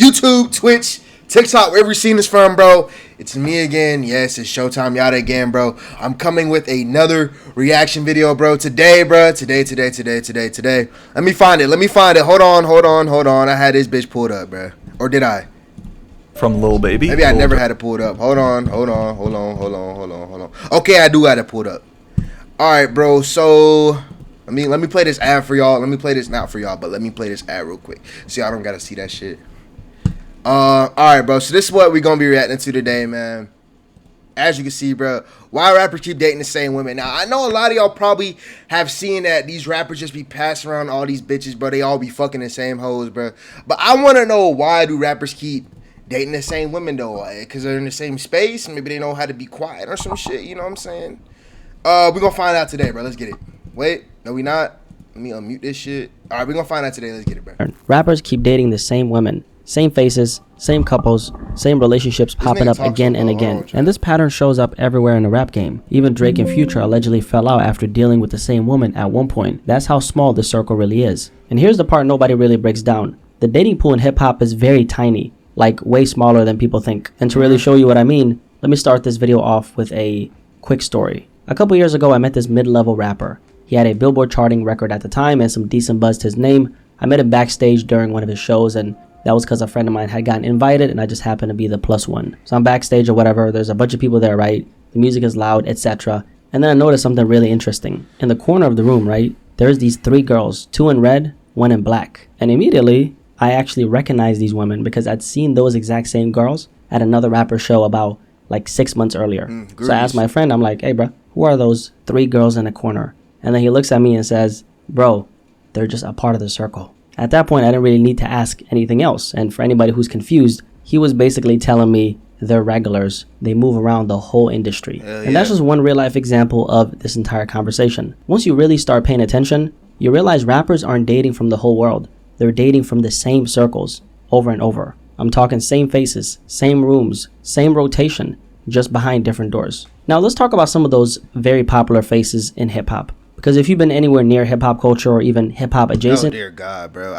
YouTube, Twitch, TikTok, wherever you're seeing this from, bro. It's me again. Yes, it's Showtime Yada again, bro. I'm coming with another reaction video, bro. Today, bro. Today. Let me find it. Hold on. I had this bitch pulled up, bro. Or did I? From Lil Baby? Maybe I never had it pulled up. Hold on. Okay, I do have it pulled up. Alright, bro. So let me play this ad for y'all. Let me play this, not for y'all, but let me play this ad real quick. See, I don't gotta see that shit. Alright, bro. So this is what we're gonna be reacting to today, man. As you can see, bro, why rappers keep dating the same women. Now, I know a lot of y'all probably have seen that these rappers just be passing around all these bitches, bro. They all be fucking the same hoes, bro. But I want to know, why do rappers keep dating the same women, though? Because they're in the same space? Maybe they know how to be quiet or some shit, you know what I'm saying? We're going to find out today, bro. Let's get it. Wait, no, we not. Let me unmute this shit. All right, we're going to find out today. Let's get it, bro. Rappers keep dating the same women. Same faces, same couples, same relationships popping up again and again. And this pattern shows up everywhere in the rap game. Even Drake and Future allegedly fell out after dealing with the same woman at one point. That's how small this circle really is. And here's the part nobody really breaks down. The dating pool in hip-hop is very tiny, like way smaller than people think. And to really show you what I mean, let me start this video off with a quick story. A couple years ago, I met this mid-level rapper. He had a Billboard charting record at the time and some decent buzz to his name. I met him backstage during one of his shows, and that was because a friend of mine had gotten invited and I just happened to be the plus one. So I'm backstage or whatever, there's a bunch of people there, right? The music is loud, etc. And then I noticed something really interesting. In the corner of the room, right, there's these three girls, two in red, one in black. And immediately, I actually recognized these women because I'd seen those exact same girls at another rapper show about like 6 months earlier. So I asked my friend, I'm like, hey bro, who are those three girls in the corner? And then he looks at me and says, bro, they're just a part of the circle. At that point, I didn't really need to ask anything else. And for anybody who's confused, he was basically telling me they're regulars. They move around the whole industry. And that's just one real life example of this entire conversation. Once you really start paying attention, you realize rappers aren't dating from the whole world. They're dating from the same circles over and over. I'm talking same faces, same rooms, same rotation, just behind different doors. Now let's talk about some of those very popular faces in hip hop. Because if you've been anywhere near hip-hop culture or even hip-hop adjacent, oh dear God, bro.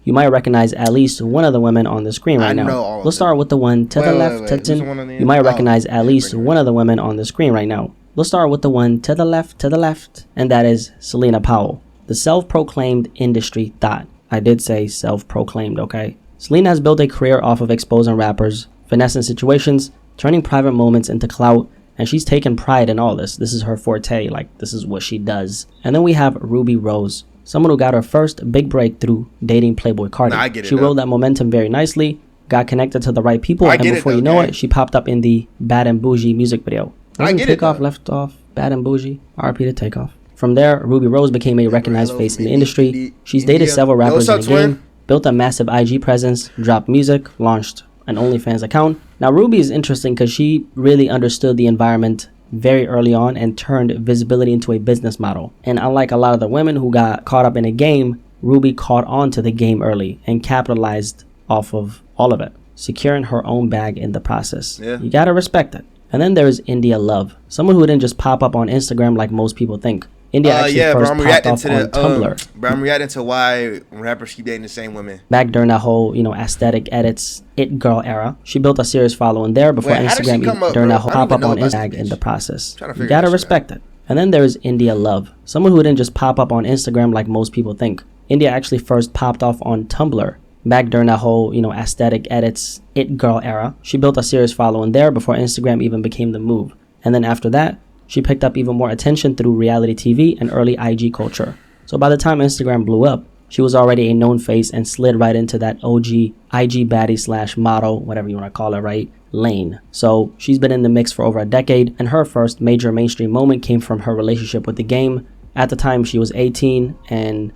You might recognize at least one of the women on the screen right now. Let's start with the one to the left. You might recognize at least one of the women on the screen right now. Let's start with the one to the left, and that is Selena Powell, the self-proclaimed industry thought. I did say self-proclaimed, okay? Selena has built a career off of exposing rappers, finessing situations, turning private moments into clout, and she's taken pride in all this. This is her forte, like this is what she does. And then we have Ruby Rose, someone who got her first big break through dating Playboy Cardi. She rode that momentum very nicely, got connected to the right people, and before you know it, she popped up in the Bad and Bougie music video. Takeoff left off, Bad and Bougie, RP to Takeoff. From there, Ruby Rose became a recognized face in the industry. She's dated several rappers in the game, built a massive IG presence, dropped music, launched an OnlyFans account. Now Ruby is interesting because she really understood the environment very early on and turned visibility into a business model. And unlike a lot of the women who got caught up in a game, Ruby caught on to the game early and capitalized off of all of it, securing her own bag in the process. You gotta respect it. And then there's India Love, someone who didn't just pop up on Instagram like most people think. India actually first popped off on Tumblr. Bro, I'm reacting to why rappers keep dating the same women. Back during that whole, aesthetic edits, it girl era, she built a serious following there before Instagram during that whole pop up on Instagram in the process. You gotta respect it. And then there's India Love, someone who didn't just pop up on Instagram like most people think. India actually first popped off on Tumblr. Back during that whole, aesthetic edits, it girl era, she built a serious following there before Instagram even became the move. And then after that, she picked up even more attention through reality TV and early IG culture. So by the time Instagram blew up, she was already a known face and slid right into that OG IG baddie / model, whatever you want to call it, right, lane. So she's been in the mix for over a decade, and her first major mainstream moment came from her relationship with the game. At the time, she was 18 and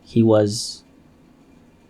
he was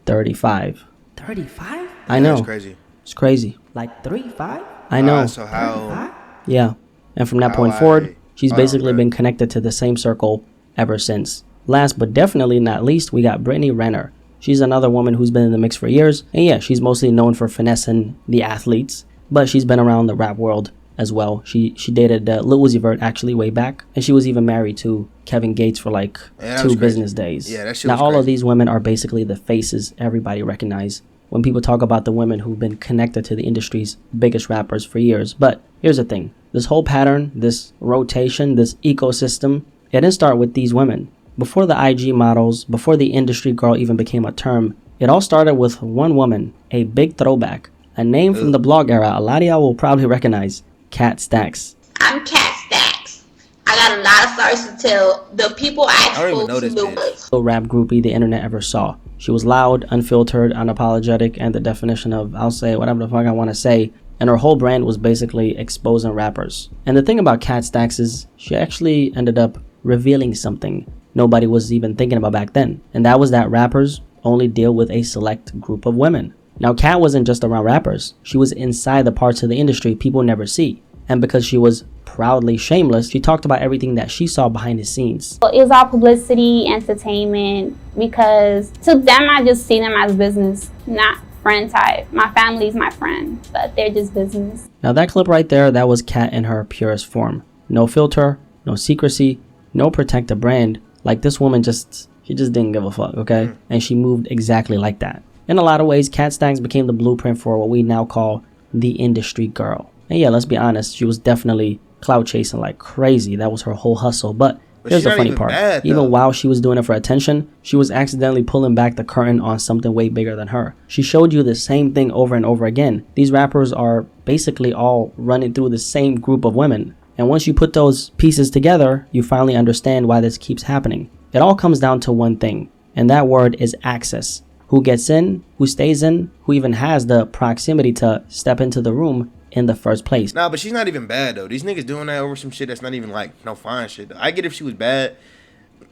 35. 35? I know. That's crazy. It's crazy. Like 35? I know. So how? 35? Yeah. And from that point forward, she's basically been connected to the same circle ever since. Last but definitely not least, we got Brittany Renner. She's another woman who's been in the mix for years. And yeah, she's mostly known for finessing the athletes, but she's been around the rap world as well. She dated Lil Uzi Vert actually way back, and she was even married to Kevin Gates for like 2 business days. Yeah, that shit now was all crazy. of these women are basically the faces everybody recognize when people talk about the women who've been connected to the industry's biggest rappers for years. But here's the thing, this whole pattern, this rotation, this ecosystem, it didn't start with these women. Before the IG models, before the industry girl even became a term, it all started with one woman, a big throwback, a name from the blog era a lot of y'all will probably recognize, Kat Stacks. I'm Kat Stacks. I got a lot of stories to tell. The people I I don't even spoke know to this knew bitch. us. The rap groupie the internet ever saw. She was loud, unfiltered, unapologetic, and the definition of I'll say whatever the fuck I want to say. And her whole brand was basically exposing rappers. And the thing about Kat Stacks is she actually ended up revealing something nobody was even thinking about back then. And that was that rappers only deal with a select group of women. Now, Kat wasn't just around rappers. She was inside the parts of the industry people never see. And because she was proudly shameless, she talked about everything that she saw behind the scenes. It was all publicity, entertainment, because to them, I just see them as business, not friend type. My family's my friend, but they're just business. Now that clip right there, that was Kat in her purest form. No filter, no secrecy, no protect the brand. Like this woman she just didn't give a fuck, okay? And she moved exactly like that. In a lot of ways, Kat Stacks became the blueprint for what we now call the industry girl. And yeah, let's be honest, she was definitely clout chasing like crazy. That was her whole hustle. But here's she's the not funny even part. bad, though. Even while she was doing it for attention, she was accidentally pulling back the curtain on something way bigger than her. She showed you the same thing over and over again. These rappers are basically all running through the same group of women. And once you put those pieces together, you finally understand why this keeps happening. It all comes down to one thing, and that word is access. Who gets in, who stays in, who even has the proximity to step into the room in the first place. Nah, but she's not even bad though. These niggas doing that over some shit that's not even like no fine shit. I get if she was bad.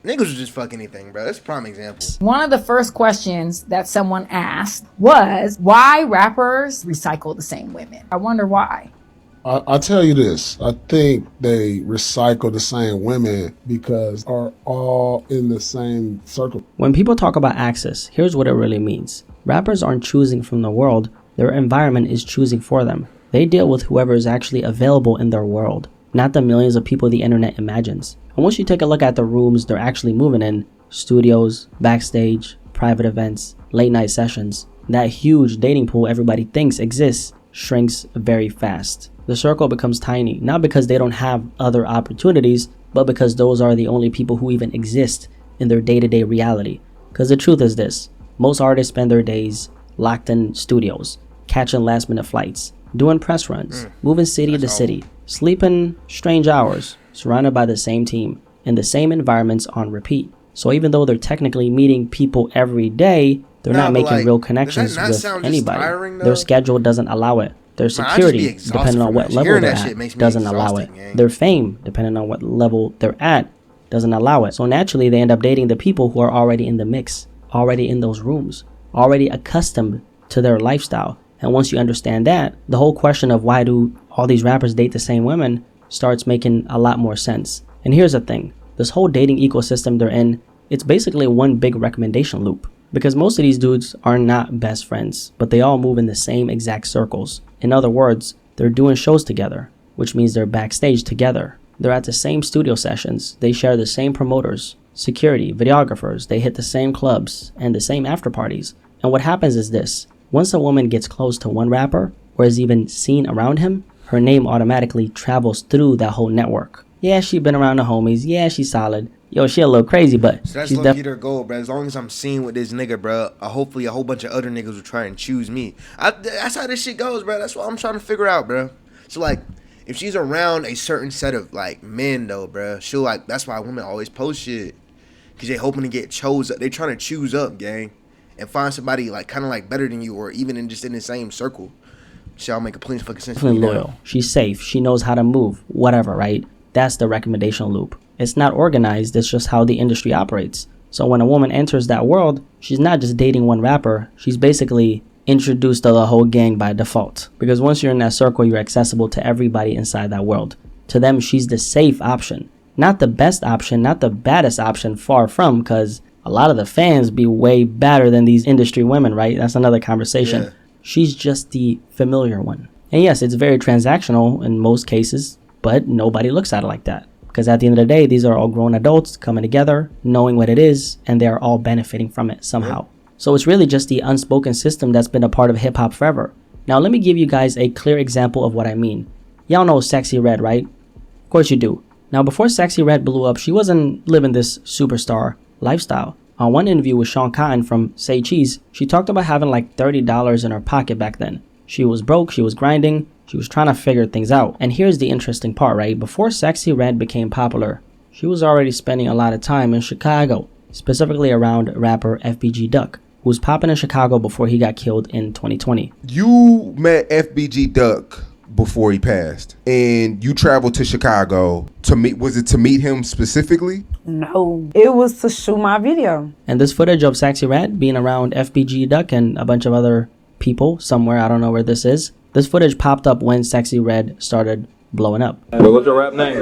Niggas would just fuck anything, bro. That's a prime example. One of the first questions that someone asked was why rappers recycle the same women. I wonder why. I'll tell you this. I think they recycle the same women because are all in the same circle. When people talk about access, here's what it really means. Rappers aren't choosing from the world, their environment is choosing for them. They deal with whoever is actually available in their world, not the millions of people the internet imagines. And once you take a look at the rooms they're actually moving in, studios, backstage, private events, late night sessions, that huge dating pool everybody thinks exists shrinks very fast. The circle becomes tiny, not because they don't have other opportunities, but because those are the only people who even exist in their day-to-day reality. Because the truth is this, most artists spend their days locked in studios, catching last-minute flights, doing press runs, moving city to city, sleeping strange hours, surrounded by the same team, in the same environments on repeat. So even though they're technically meeting people every day, they're not making real connections with anybody. Their schedule doesn't allow it. Their security, depending on what level they're at, doesn't allow it. Their fame, depending on what level they're at, doesn't allow it. So naturally, they end up dating the people who are already in the mix, already in those rooms, already accustomed to their lifestyle. And once you understand that, the whole question of why do all these rappers date the same women starts making a lot more sense. And here's the thing. This whole dating ecosystem they're in, it's basically one big recommendation loop. Because most of these dudes are not best friends, but they all move in the same exact circles. In other words, they're doing shows together, which means they're backstage together. They're at the same studio sessions. They share the same promoters, security, videographers. They hit the same clubs and the same after parties. And what happens is this. Once a woman gets close to one rapper or is even seen around him, her name automatically travels through that whole network. Yeah, she been around the homies. Yeah, she's solid. Yo, she a little crazy, but so that's she's low-key their goal, bro. As long as I'm seen with this nigga, bro, hopefully a whole bunch of other niggas will try and choose me. That's how this shit goes, bro. That's what I'm trying to figure out, bro. So, like, if she's around a certain set of, like, men, though, bro, she'll, like, that's why women always post shit. Because they hoping to get chose up. They trying to choose up, gang. And find somebody, like, kind of, like, better than you or even in just in the same circle. Shit, I'll make complete fucking sense. Definitely loyal. She's safe. She knows how to move. Whatever, right? That's the recommendation loop. It's not organized, it's just how the industry operates. So when a woman enters that world, she's not just dating one rapper, she's basically introduced to the whole gang by default. Because once you're in that circle, you're accessible to everybody inside that world. To them, she's the safe option. Not the best option, not the baddest option, far from, because a lot of the fans be way badder than these industry women, right? That's another conversation. Yeah. She's just the familiar one. And yes, it's very transactional in most cases, but nobody looks at it like that. Because at the end of the day, these are all grown adults coming together, knowing what it is, and they're all benefiting from it somehow. So it's really just the unspoken system that's been a part of hip hop forever. Now let me give you guys a clear example of what I mean. Y'all know Sexyy Red, right? Of course you do. Now before Sexyy Red blew up, she wasn't living this superstar lifestyle. On one interview with Sean Cotton from Say Cheese, she talked about having like $30 in her pocket back then. She was broke, she was grinding, she was trying to figure things out. And here's the interesting part, right? Before Sexyy Red became popular, she was already spending a lot of time in Chicago, specifically around rapper FBG Duck, who was popping in Chicago before he got killed in 2020. You met FBG Duck before he passed, and you traveled to Chicago to meet. Was it to meet him specifically? No, it was to shoot my video. And this footage of Sexyy Red being around FBG Duck and a bunch of other people somewhere, I don't know where this is. This footage popped up when Sexyy Red started blowing up. What's your rap name? I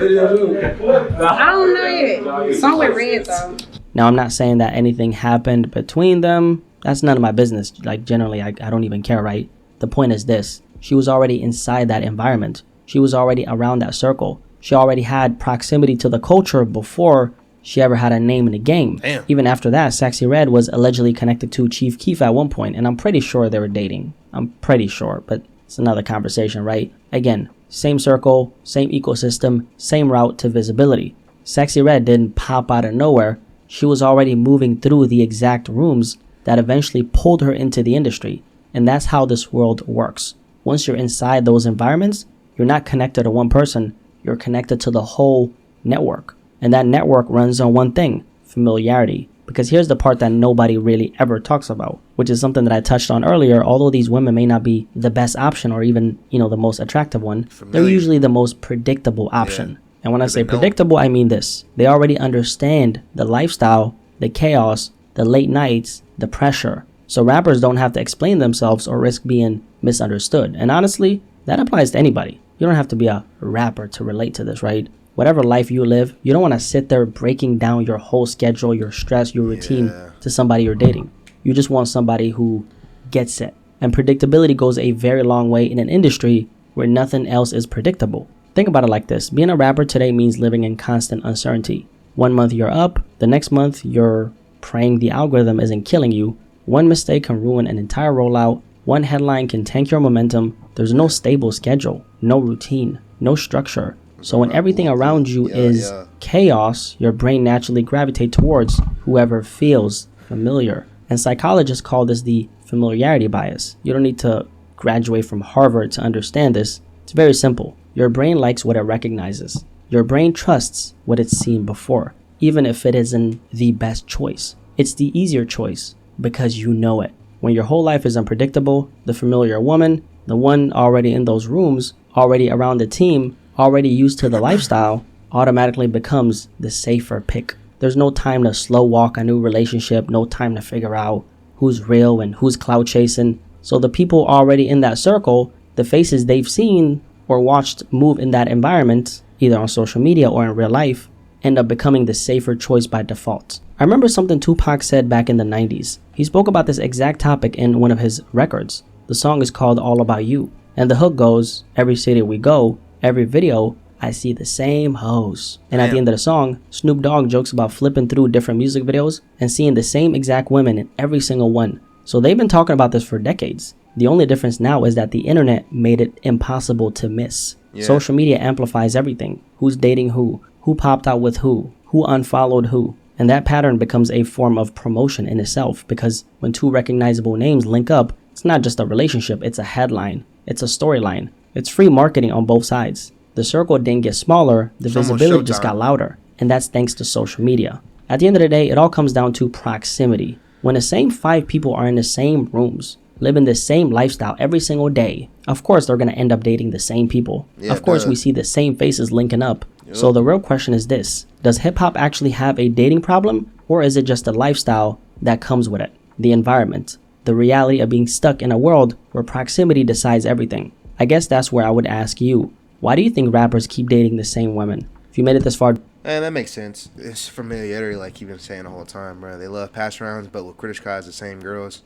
don't know yet. Song with Red though. Now I'm not saying that anything happened between them. That's none of my business. Like generally, I don't even care, right? The point is this. She was already inside that environment. She was already around that circle. She already had proximity to the culture before she ever had a name in the game. Damn. Even after that, Sexyy Red was allegedly connected to Chief Keef at one point, and I'm pretty sure they were dating. I'm pretty sure, but it's another conversation, right? Again, same circle, same ecosystem, same route to visibility. Sexyy Red didn't pop out of nowhere. She was already moving through the exact rooms that eventually pulled her into the industry. And that's how this world works. Once you're inside those environments, you're not connected to one person, you're connected to the whole network. And that network runs on one thing, familiarity. Because here's the part that nobody really ever talks about, which is something that I touched on earlier. Although these women may not be the best option or even, the most attractive one, they're usually the most predictable option. Yeah. And when I say predictable, I mean this. They already understand the lifestyle, the chaos, the late nights, the pressure. So rappers don't have to explain themselves or risk being misunderstood. And honestly, that applies to anybody. You don't have to be a rapper to relate to this, right? Whatever life you live, you don't want to sit there breaking down your whole schedule, your stress, your routine to somebody you're dating. You just want somebody who gets it. And predictability goes a very long way in an industry where nothing else is predictable. Think about it like this. Being a rapper today means living in constant uncertainty. 1 month you're up, the next month you're praying the algorithm isn't killing you. One mistake can ruin an entire rollout. One headline can tank your momentum. There's no stable schedule, no routine, no structure. So when everything around you is chaos, your brain naturally gravitates towards whoever feels familiar. And psychologists call this the familiarity bias. You don't need to graduate from Harvard to understand this. It's very simple. Your brain likes what it recognizes. Your brain trusts what it's seen before, even if it isn't the best choice. It's the easier choice because you know it. When your whole life is unpredictable, the familiar woman, the one already in those rooms, already around the team, already used to the lifestyle, automatically becomes the safer pick. There's no time to slow walk a new relationship, no time to figure out who's real and who's clout chasing. So the people already in that circle, the faces they've seen or watched move in that environment, either on social media or in real life, end up becoming the safer choice by default. I remember something Tupac said back in the 90s. He spoke about this exact topic in one of his records. The song is called All About You. And the hook goes, every city we go, every video, I see the same hoes. And at the end of the song, Snoop Dogg jokes about flipping through different music videos and seeing the same exact women in every single one. So they've been talking about this for decades. The only difference now is that the internet made it impossible to miss. Social media amplifies everything. Who's dating who popped out with who unfollowed who. And that pattern becomes a form of promotion in itself, because when two recognizable names link up, it's not just a relationship, it's a headline, it's a storyline. It's free marketing on both sides. The circle didn't get smaller, the visibility just got louder. And that's thanks to social media. At the end of the day, it all comes down to proximity. When the same 5 people are in the same rooms, living the same lifestyle every single day, of course they're going to end up dating the same people. Of course we see the same faces linking up. So the real question is this: does hip-hop actually have a dating problem, or is it just a lifestyle that comes with it? The environment, the reality of being stuck in a world where proximity decides everything. I guess that's where I would ask you, why do you think rappers keep dating the same women? If you made it this far, that makes sense. It's familiarity, like you've been saying the whole time, bro. They love pass rounds, but with Kritish Kai, the same girls.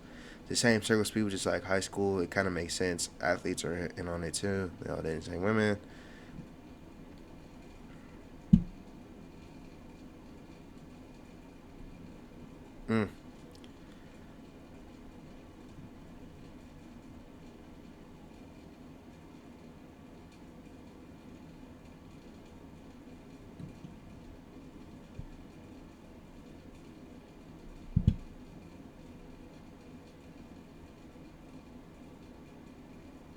the same circles of people, just like high school. It kind of makes sense. Athletes are in on it too. They all dating the same women.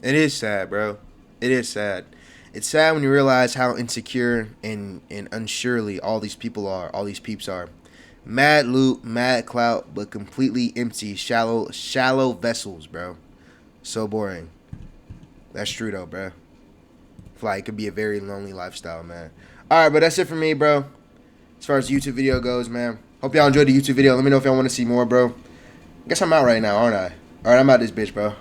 It is sad, bro. It is sad. It's sad when you realize how insecure and unsurely all these people are, all these peeps are. Mad loot, mad clout, but completely empty, shallow vessels, bro. So boring. That's true though, bro. Feel like it could be a very lonely lifestyle, man. Alright, but that's it for me, bro. As far as the YouTube video goes, man. Hope y'all enjoyed the YouTube video. Let me know if y'all want to see more, bro. Guess I'm out right now, aren't I? Alright, I'm out this bitch, bro.